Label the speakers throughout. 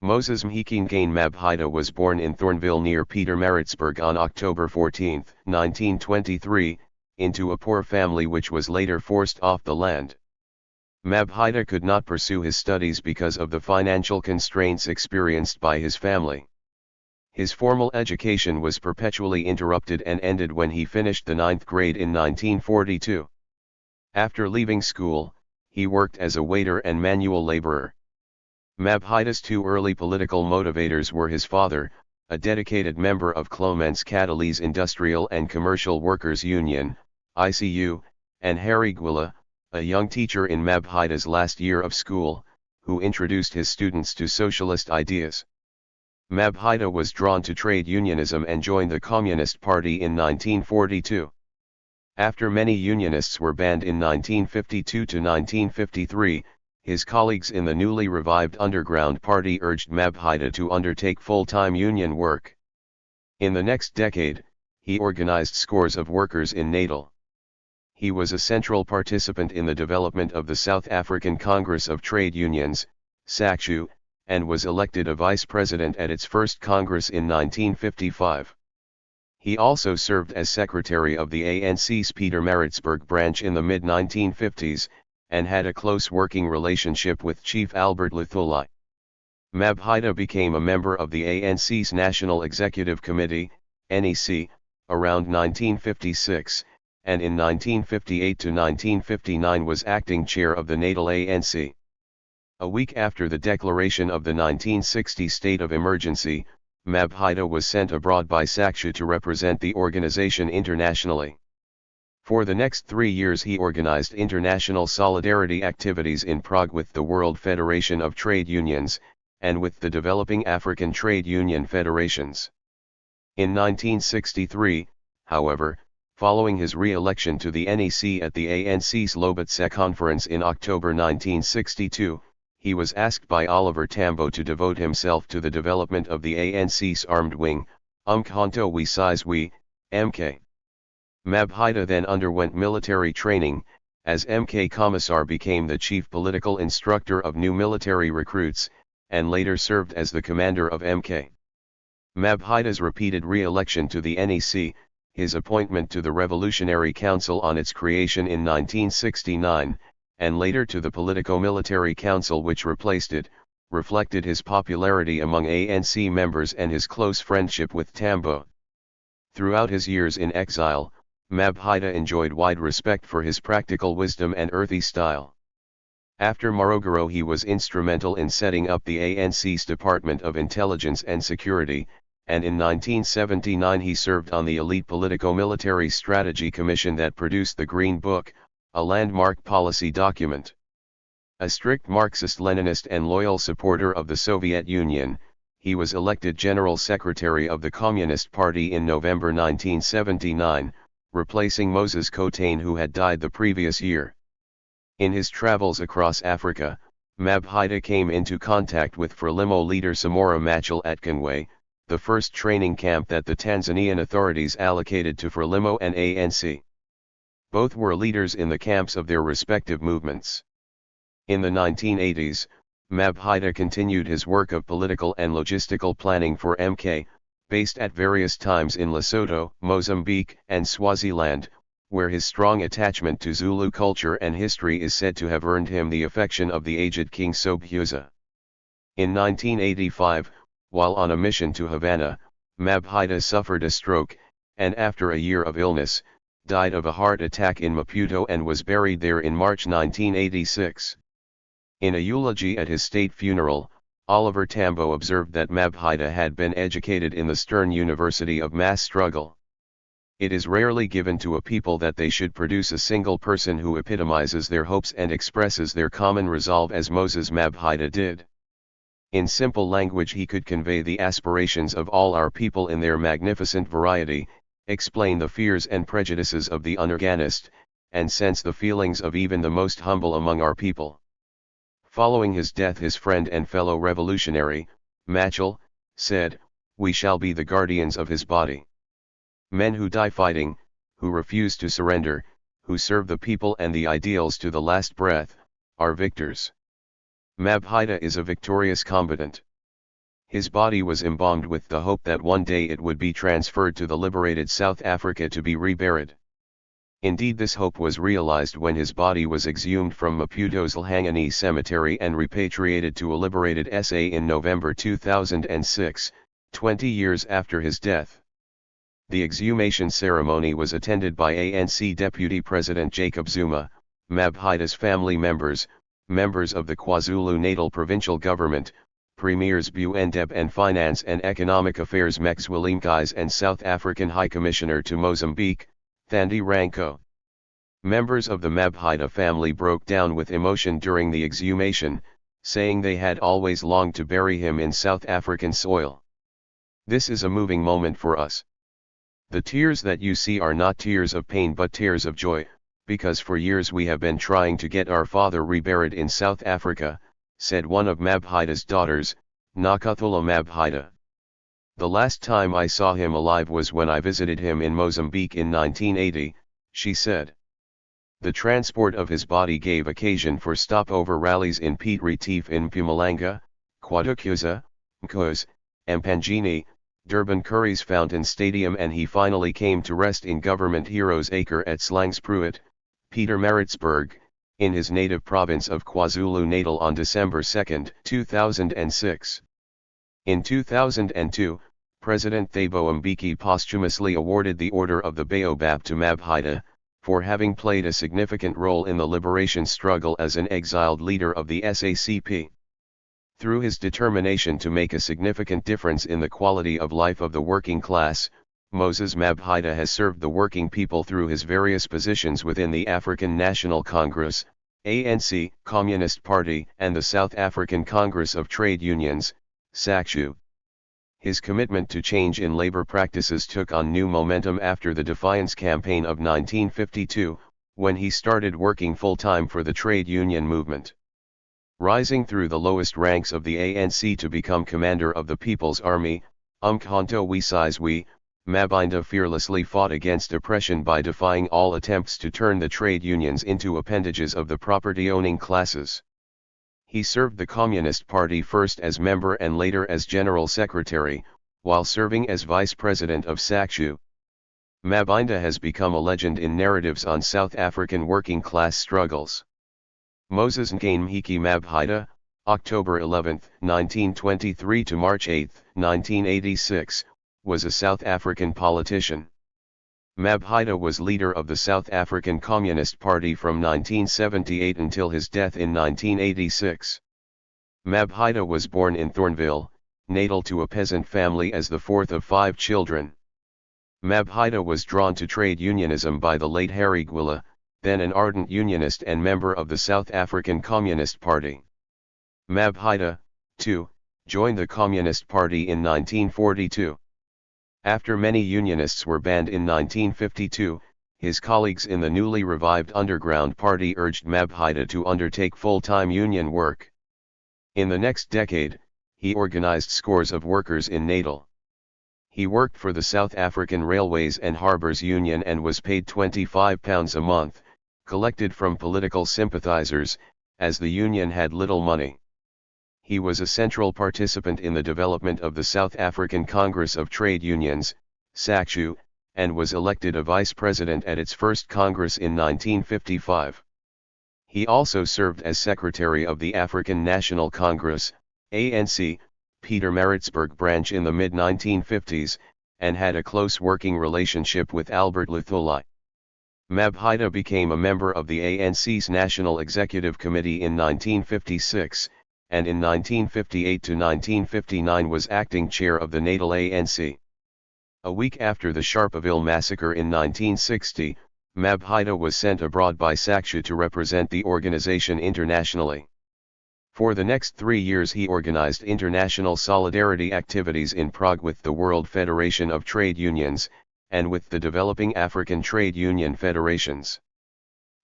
Speaker 1: Moses Mabhida was born in Thornville near Pietermaritzburg on October 14, 1923, into a poor family which was later forced off the land. Mabhida could not pursue his studies because of the financial constraints experienced by his family. His formal education was perpetually interrupted and ended when he finished the 9th grade in 1942. After leaving school, he worked as a waiter and manual laborer. Mabhida's two early political motivators were his father, a dedicated member of Clomen's Catalese Industrial and Commercial Workers Union, ICU, and Harry Gwilla, a young teacher in Mabhida's last year of school, who introduced his students to socialist ideas. Mabhida was drawn to trade unionism and joined the Communist Party in 1942. After many unionists were banned in 1952 to 1953, his colleagues in the newly revived Underground Party urged Mabhida to undertake full-time union work. In the next decade, he organized scores of workers in Natal. He was a central participant in the development of the South African Congress of Trade Unions, SACTU, and was elected a vice president at its first Congress in 1955. He also served as secretary of the ANC's Pietermaritzburg branch in the mid-1950s, and had a close working relationship with Chief Albert Luthuli. Mabhida became a member of the ANC's National Executive Committee, NEC, around 1956, and in 1958 to 1959 was acting chair of the Natal ANC. A week after the declaration of the 1960 state of emergency, Mabhida was sent abroad by SACTU to represent the organization internationally. For the next 3 years he organized international solidarity activities in Prague with the World Federation of Trade Unions, and with the developing African trade union federations. In 1963, however, following his re-election to the NEC at the ANC's Lobotse conference in October 1962, he was asked by Oliver Tambo to devote himself to the development of the ANC's armed wing, Umkhonto we Sizwe, MK. Mabhida then underwent military training. As MK Commissar became the chief political instructor of new military recruits, and later served as the commander of MK. Mabhida's repeated re-election to the NEC, his appointment to the Revolutionary Council on its creation in 1969, and later to the Politico-Military Council which replaced it, reflected his popularity among ANC members and his close friendship with Tambo. Throughout his years in exile, Mabhida enjoyed wide respect for his practical wisdom and earthy style. After Morogoro he was instrumental in setting up the ANC's Department of Intelligence and Security, and in 1979 he served on the elite Politico-Military Strategy Commission that produced the Green Book, a landmark policy document. A strict Marxist-Leninist and loyal supporter of the Soviet Union, he was elected General Secretary of the Communist Party in November 1979, replacing Moses Kotane who had died the previous year. In his travels across Africa, Mabhida came into contact with Frelimo leader Samora Machel at Convey, the first training camp that the Tanzanian authorities allocated to Frelimo and ANC. Both were leaders in the camps of their respective movements. In the 1980s, Mabhida continued his work of political and logistical planning for MK, based at various times in Lesotho, Mozambique, and Swaziland, where his strong attachment to Zulu culture and history is said to have earned him the affection of the aged King Sobhuza. In 1985, while on a mission to Havana, Mabhida suffered a stroke, and after a year of illness, died of a heart attack in Maputo and was buried there in March 1986. In a eulogy at his state funeral, Oliver Tambo observed that Mabhida had been educated in the Stern University of Mass Struggle. It is rarely given to a people that they should produce a single person who epitomizes their hopes and expresses their common resolve as Moses Mabhida did. In simple language he could convey the aspirations of all our people in their magnificent variety, explain the fears and prejudices of the unorganized, and sense the feelings of even the most humble among our people. Following his death his friend and fellow revolutionary, Machel, said, "We shall be the guardians of his body. Men who die fighting, who refuse to surrender, who serve the people and the ideals to the last breath, are victors." Mabhida is a victorious combatant. His body was embalmed with the hope that one day it would be transferred to the liberated South Africa to be reburied. Indeed, this hope was realized when his body was exhumed from Maputo's Lhangani cemetery and repatriated to a liberated SA in November 2006, 20 years after his death. The exhumation ceremony was attended by ANC Deputy President Jacob Zuma, Mabhida's family members, members of the KwaZulu-Natal Provincial Government, Premiers Bu-Ndebe and Finance and Economic Affairs Mex Willemkes and South African High Commissioner to Mozambique, Thandi Ranko. Members of the Mabhida family broke down with emotion during the exhumation, saying they had always longed to bury him in South African soil. This is a moving moment for us. The tears that you see are not tears of pain but tears of joy, because for years we have been trying to get our father reburied in South Africa, said one of Mabhida's daughters, Nakuthula Mabhida. The last time I saw him alive was when I visited him in Mozambique in 1980, she said. The transport of his body gave occasion for stopover rallies in Piet Retief in Mpumalanga, KwaDukuza, Mkozi, Mpangeni, Durban Curry's Fountain Stadium, and he finally came to rest in Government Heroes Acre at Slangspruit, Pietermaritzburg, in his native province of KwaZulu-Natal on December 2, 2006. In 2002, President Thabo Mbeki posthumously awarded the Order of the Baobab to Mabhida, for having played a significant role in the liberation struggle as an exiled leader of the SACP. Through his determination to make a significant difference in the quality of life of the working class, Moses Mabhida has served the working people through his various positions within the African National Congress, ANC, Communist Party, and the South African Congress of Trade Unions, SACTU. His commitment to change in labor practices took on new momentum after the Defiance Campaign of 1952, when he started working full-time for the trade union movement. Rising through the lowest ranks of the ANC to become commander of the People's Army, Umkhonto we Sizwe, Mabhida fearlessly fought against oppression by defying all attempts to turn the trade unions into appendages of the property-owning classes. He served the Communist Party first as member and later as General Secretary, while serving as Vice President of SACTU. Mabhida has become a legend in narratives on South African working class struggles. Moses Mabhida Mabhida, October 11, 1923 to March 8, 1986, was a South African politician. Mabhida was leader of the South African Communist Party from 1978 until his death in 1986. Mabhida was born in Thornville, Natal to a peasant family as the fourth of 5 children. Mabhida was drawn to trade unionism by the late Harry Gwala, then an ardent unionist and member of the South African Communist Party. Mabhida, too, joined the Communist Party in 1942. After many unionists were banned in 1952, his colleagues in the newly revived Underground Party urged Mabhida to undertake full-time union work. In the next decade, he organized scores of workers in Natal. He worked for the South African Railways and Harbours Union and was paid £25 a month, collected from political sympathizers, as the union had little money. He was a central participant in the development of the South African Congress of Trade Unions, SACTU, and was elected a vice president at its first Congress in 1955. He also served as secretary of the African National Congress, ANC, Pietermaritzburg branch in the mid-1950s, and had a close working relationship with Albert Luthuli. Mabhida became a member of the ANC's National Executive Committee in 1956, and in 1958 to 1959 was acting chair of the Natal ANC. A week after the Sharpeville massacre in 1960, Mabhida was sent abroad by SACTU to represent the organization internationally. For the next 3 years he organized international solidarity activities in Prague with the World Federation of Trade Unions, and with the developing African trade union federations.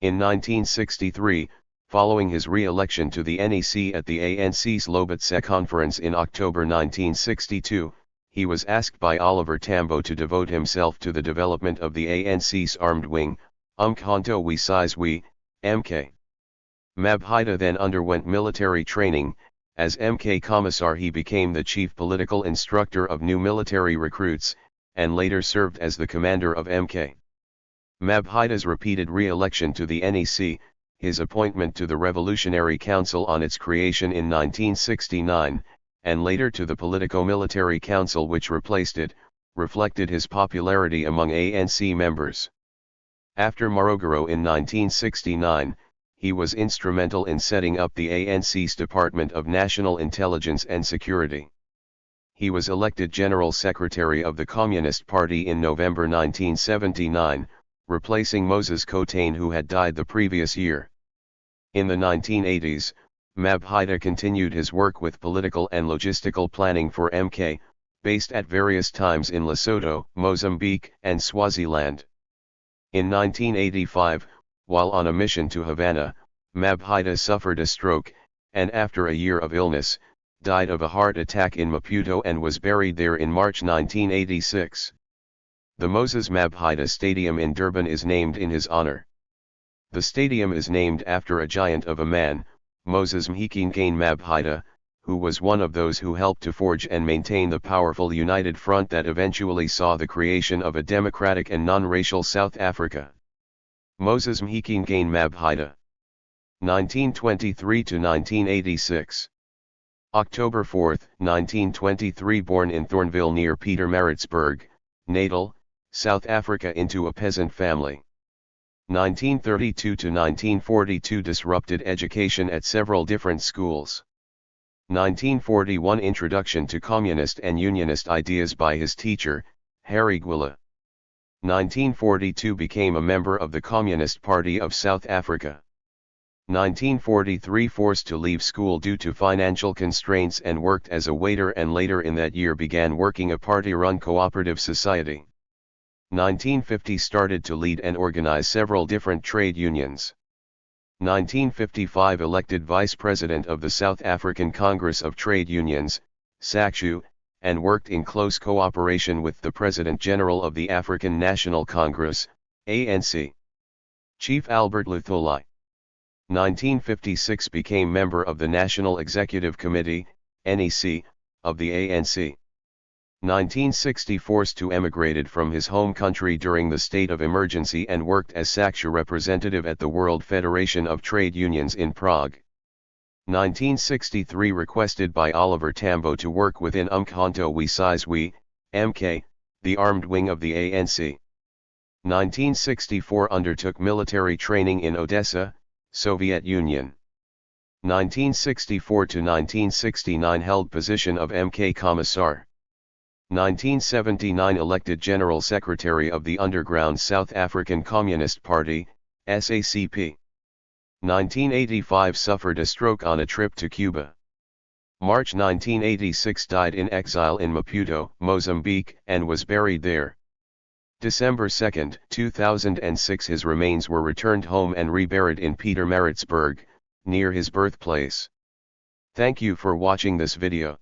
Speaker 1: In 1963, following his re-election to the NEC at the ANC's Lobetse conference in October 1962, he was asked by Oliver Tambo to devote himself to the development of the ANC's armed wing, Umkhonto we Sizwe, MK. Mabhida then underwent military training, As MK Commissar he became the chief political instructor of new military recruits, and later served as the commander of MK. Mabhida's repeated re-election to the NEC, his appointment to the Revolutionary Council on its creation in 1969, and later to the Politico-Military Council which replaced it, reflected his popularity among ANC members. After Morogoro in 1969, he was instrumental in setting up the ANC's Department of National Intelligence and Security. He was elected General Secretary of the Communist Party in November 1979, replacing Moses Mabhida who had died the previous year. In the 1980s, Mabhida continued his work with political and logistical planning for MK, based at various times in Lesotho, Mozambique, and Swaziland. In 1985, while on a mission to Havana, Mabhida suffered a stroke, and after a year of illness, died of a heart attack in Maputo and was buried there in March 1986. The Moses Mabhida Stadium in Durban is named in his honor. The stadium is named after a giant of a man, Moses Mabhida, who was one of those who helped to forge and maintain the powerful United Front that eventually saw the creation of a democratic and non-racial South Africa. Moses Mabhida. 1923 to 1986. October 4, 1923, born in Thornville near Pietermaritzburg, Natal, South Africa into a peasant family. 1932 to 1942, disrupted education at several different schools. 1941, introduction to communist and unionist ideas by his teacher, Harry Gwala. 1942, became a member of the Communist Party of South Africa. 1943, forced to leave school due to financial constraints and worked as a waiter, and later in that year began working a party-run cooperative society. 1950, started to lead and organize several different trade unions. 1955, elected Vice President of the South African Congress of Trade Unions, SACTU, and worked in close cooperation with the President General of the African National Congress, ANC. Chief Albert Luthuli. 1956, became member of the National Executive Committee, NEC, of the ANC. 1960, forced to emigrated from his home country during the state of emergency and worked as SACTU representative at the World Federation of Trade Unions in Prague. 1963, requested by Oliver Tambo to work within Umkhonto we Sizwe, MK, the armed wing of the ANC. 1964, undertook military training in Odessa, Soviet Union. 1964 to 1969, held position of MK Commissar. 1979, elected General Secretary of the underground South African Communist Party, SACP. 1985, suffered a stroke on a trip to Cuba. March 1986, died in exile in Maputo, Mozambique, and was buried there. December 2, 2006, his remains were returned home and reburied in Pietermaritzburg, near his birthplace. Thank you for watching this video.